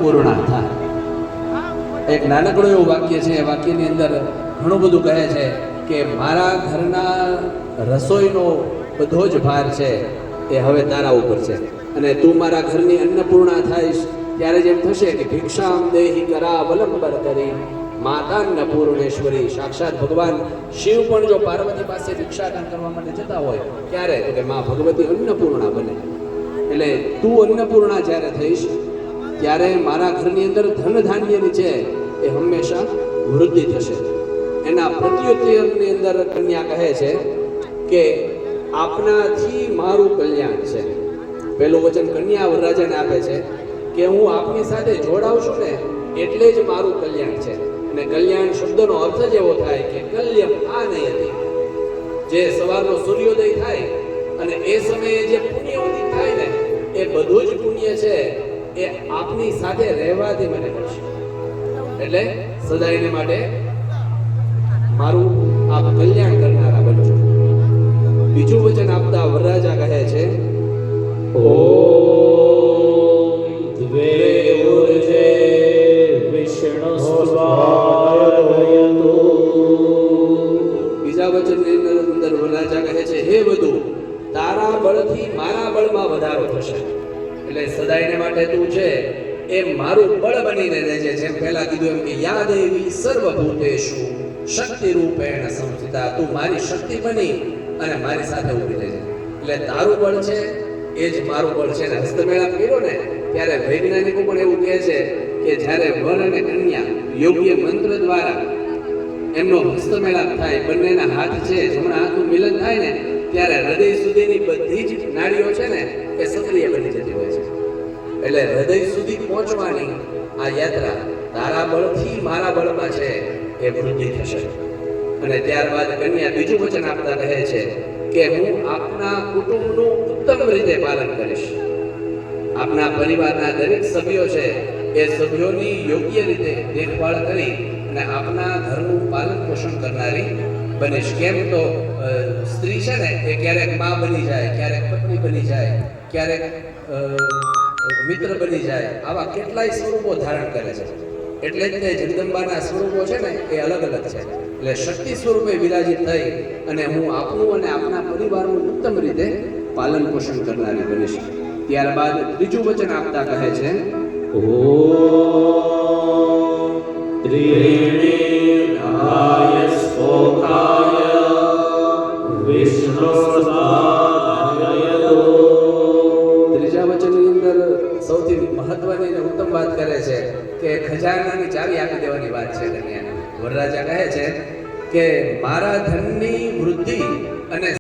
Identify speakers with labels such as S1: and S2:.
S1: પૂર્ણ થાય. એક નાનકડું એવું વાક્ય છે, એ વાક્યની અંદર ઘણું બધું કહે છે કે મારા ઘરના રસોઈનો બધો જ ભાર છે એ હવે તારા ઉપર છે, અને તું મારા ઘરની અન્નપૂર્ણા થાઈશ ત્યારે જેમ થશે કે ભિક્ષામ દેહી કરા વલંબર કરી માતા અન્નપૂર્ણેશ્વરી. સાક્ષાત ભગવાન શિવ પણ જો પાર્વતી પાસે ભિક્ષાટન કરવા માટે જતા હોય ત્યારે તો કે મા ભગવતી અન્નપૂર્ણા બને. એટલે તું અન્નપૂર્ણા જ્યારે થઈશ ત્યારે મારા ઘરની અંદર ધન ધાન્યની છે એ હંમેશા વૃદ્ધિ થશે. એના પ્રત્યુત્તરની અંદર કન્યા કહે છે કે આપનાથી મારું કલ્યાણ છે. પહેલું વચન કન્યા વરરાજાને આપે છે કે હું આપની સાથે જોડાઉં છું ને એટલે જ મારું કલ્યાણ છે. અને કલ્યાણ શબ્દનો અર્થ જ એવો થાય કે કલ્યમ આ નહીં હતી, જે સવારનો સૂર્યોદય થાય અને એ સમયે જે પુણ્ય ઉદિત થાય ને એ બધું જ પુણ્ય છે એ આપની સાથે રહેવાથી મને મળશે. એટલે સદાયને માટે મારું આપ કલ્યાણ કરનારા બનજો. બીજું વચન આપતા વરરાજા કહે છે ઓમ દ્વે ઉર્જે વિષ્ણુ સ્વાયતુ. બીજા વચનની અંદર વરરાજા કહે છે હે વધુ તારા બળથી મારા બળમાં વધારો થશે. એટલે સદાયને માટે તું છે એ મારું બળ બનીને રહેજે. જેમ પહેલા કીધું એમ કે યા દેવી સર્વભૂતેષુ શક્તિ રૂપેણ સંસ્થિતા. તું મારી શક્તિ બની અને મારી સાથે ઊભી રહેજે. એટલે તારું બળ છે એ જ મારું બળ છે. ને હસ્તમેળાપ કર્યો ને ત્યારે વૈજ્ઞાનિકો પણ એવું કહે છે કે જ્યારે વર અને કન્યા યોગ્ય મંત્ર દ્વારા એમનો હસ્તમેળાપ થાય, બંનેના હાથ છે જમણા હાથનું મિલન થાય ને ત્યારે હૃદય સુધીની બધી જ નાડીઓ છે ને એ સક્રિય બની જતી હોય છે. એટલે હૃદય સુધી પહોંચવાની આ યાત્રા તારા બળથી મારા બળમાં છે એ વૃદ્ધિ થશે. અને ત્યારબાદ કન્યા બીજું વચન આપતા કહે છે કે હું આપના કુટુંબનું ઉત્તમ રીતે પાલન કરીશ. આપના પરિવારના દરેક સભ્યો છે એ સભ્યોની યોગ્ય રીતે દેખભાળ કરી અને આપના ઘરનું પાલન પોષણ કરનારી બનીશ. કેમ તો સ્ત્રી છે ને એ ક્યારેક મા બની જાય, ક્યારેક પત્ની બની જાય, ક્યારેક મિત્ર બની જાય, આવા કેટલાય સ્વરૂપો ધારણ કરે છે. એટલે જ તે જગદંબાના સ્વરૂપો છે ને એ અલગ અલગ છે. એટલે શક્તિ સ્વરૂપે વિરાજિત થઈ અને હું આપનું અને આપના પરિવારનું ઉત્તમ રીતે પાલન પોષણ કરનારી બનીશ. ત્યારબાદ ત્રીજું વચન આપતા કહે છે ઓમ ત્રીણી નાય સ્વકાય વિષ્ણુ સ્વાયતુ. ત્રીજા વચનની અંદર સૌથી મહત્વની અને ઉત્તમ વાત કરે છે કે ખજાનાની ચાવી આપી દેવાની વાત છે. વરરાજા કહે છે કે મારા ધનની વૃદ્ધિ અને